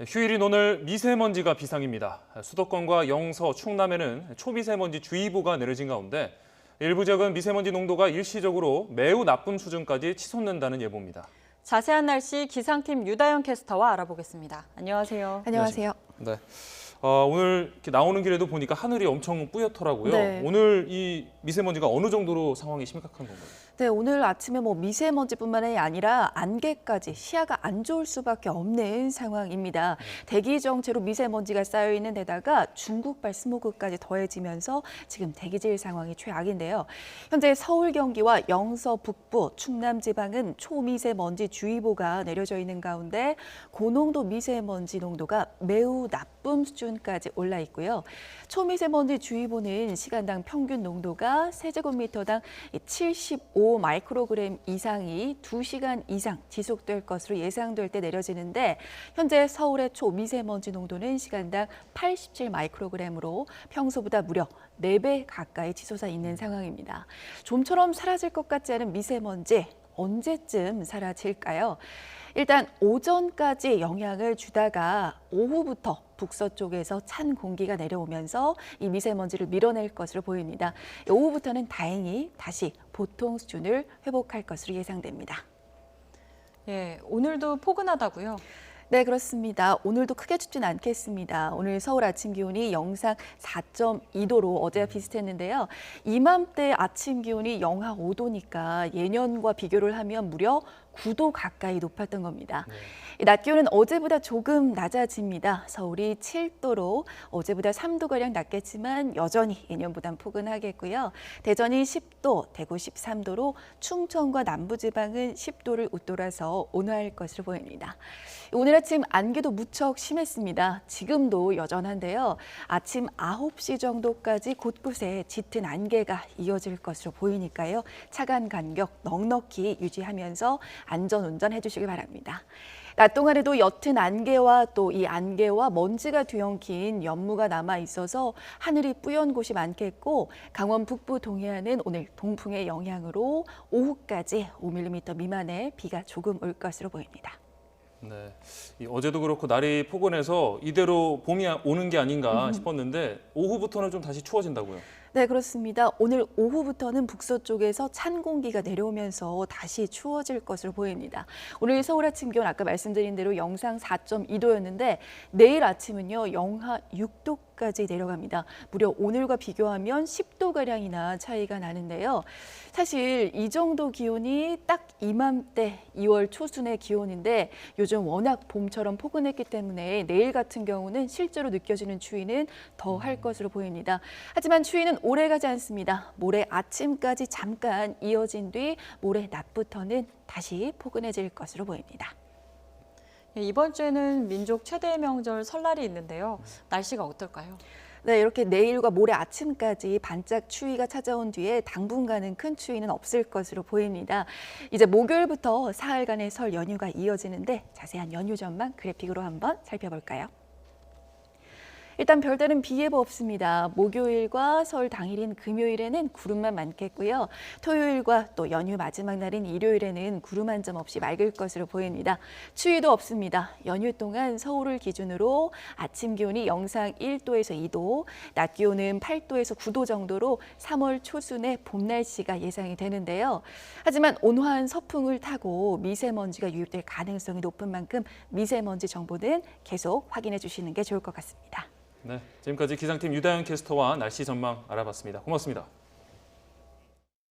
휴일인 오늘 미세먼지가 비상입니다. 수도권과 영서, 충남에는 초미세먼지 주의보가 내려진 가운데 일부 지역은 미세먼지 농도가 일시적으로 매우 나쁨 수준까지 치솟는다는 예보입니다. 자세한 날씨 기상팀 유다영 캐스터와 알아보겠습니다. 안녕하세요. 안녕하세요. 네. 오늘 이렇게 나오는 길에도 보니까 하늘이 엄청 뿌옇더라고요. 네. 오늘 이 미세먼지가 어느 정도로 상황이 심각한 건가요? 네, 오늘 아침에 미세먼지뿐만이 아니라 안개까지 시야가 안 좋을 수밖에 없는 상황입니다. 대기 정체로 미세먼지가 쌓여 있는 데다가 중국발 스모그까지 더해지면서 지금 대기질 상황이 최악인데요. 현재 서울, 경기와 영서, 북부, 충남 지방은 초미세먼지 주의보가 내려져 있는 가운데 고농도 미세먼지 농도가 매우 나쁨 수준까지 올라 있고요. 초미세먼지 주의보는 시간당 평균 농도가 세제곱미터당 75 마이크로그램 이상이 2시간 이상 지속될 것으로 예상될 때 내려지는데 현재 서울의 초미세먼지 농도는 시간당 87 마이크로그램으로 평소보다 무려 4배 가까이 치솟아 있는 상황입니다. 좀처럼 사라질 것 같지 않은 미세먼지 언제쯤 사라질까요? 일단 오전까지 영향을 주다가 오후부터 북서쪽에서 찬 공기가 내려오면서 이 미세먼지를 밀어낼 것으로 보입니다. 오후부터는 다행히 다시 보통 수준을 회복할 것으로 예상됩니다. 예, 오늘도 포근하다고요? 네, 그렇습니다. 오늘도 크게 춥진 않겠습니다. 오늘 서울 아침 기온이 영상 4.2도로 어제와 비슷했는데요. 이맘때 아침 기온이 영하 5도니까 예년과 비교를 하면 무려 9도 가까이 높았던 겁니다. 낮 기온은 어제보다 조금 낮아집니다. 서울이 7도로 어제보다 3도가량 낮겠지만 여전히 예년보단 포근하겠고요. 대전이 10도, 대구 13도로 충청과 남부지방은 10도를 웃돌아서 온화할 것으로 보입니다. 오늘 아침 안개도 무척 심했습니다. 지금도 여전한데요. 아침 9시 정도까지 곳곳에 짙은 안개가 이어질 것으로 보이니까요. 차간 간격 넉넉히 유지하면서 안전운전 해주시기 바랍니다. 낮 동안에도 옅은 안개와 또 이 안개와 먼지가 뒤엉킨 연무가 남아 있어서 하늘이 뿌연 곳이 많겠고 강원 북부 동해안은 오늘 동풍의 영향으로 오후까지 5mm 미만의 비가 조금 올 것으로 보입니다. 네, 어제도 그렇고 날이 포근해서 이대로 봄이 오는 게 아닌가 싶었는데 오후부터는 좀 다시 추워진다고요? 네, 그렇습니다. 오늘 오후부터는 북서쪽에서 찬 공기가 내려오면서 다시 추워질 것으로 보입니다. 오늘 서울 아침 기온 아까 말씀드린 대로 영상 4.2도였는데 내일 아침은요 영하 6도까지 내려갑니다. 무려 오늘과 비교하면 10도가량이나 차이가 나는데요. 사실 이 정도 기온이 딱 이맘때 2월 초순의 기온인데 요즘 워낙 봄처럼 포근했기 때문에 내일 같은 경우는 실제로 느껴지는 추위는 더 할 것으로 보입니다. 하지만 추위는 오래가지 않습니다. 모레 아침까지 잠깐 이어진 뒤 모레 낮부터는 다시 포근해질 것으로 보입니다. 예, 이번 주에는 민족 최대의 명절 설날이 있는데요. 날씨가 어떨까요? 네, 이렇게 내일과 모레 아침까지 반짝 추위가 찾아온 뒤에 당분간은 큰 추위는 없을 것으로 보입니다. 이제 목요일부터 사흘간의 설 연휴가 이어지는데 자세한 연휴 전망 그래픽으로 한번 살펴볼까요? 일단 별다른 비 예보 없습니다. 목요일과 설 당일인 금요일에는 구름만 많겠고요. 토요일과 또 연휴 마지막 날인 일요일에는 구름 한 점 없이 맑을 것으로 보입니다. 추위도 없습니다. 연휴 동안 서울을 기준으로 아침 기온이 영상 1도에서 2도, 낮 기온은 8도에서 9도 정도로 3월 초순의 봄 날씨가 예상이 되는데요. 하지만 온화한 서풍을 타고 미세먼지가 유입될 가능성이 높은 만큼 미세먼지 정보는 계속 확인해 주시는 게 좋을 것 같습니다. 네, 지금까지 기상팀 유다영 캐스터와 날씨 전망 알아봤습니다. 고맙습니다.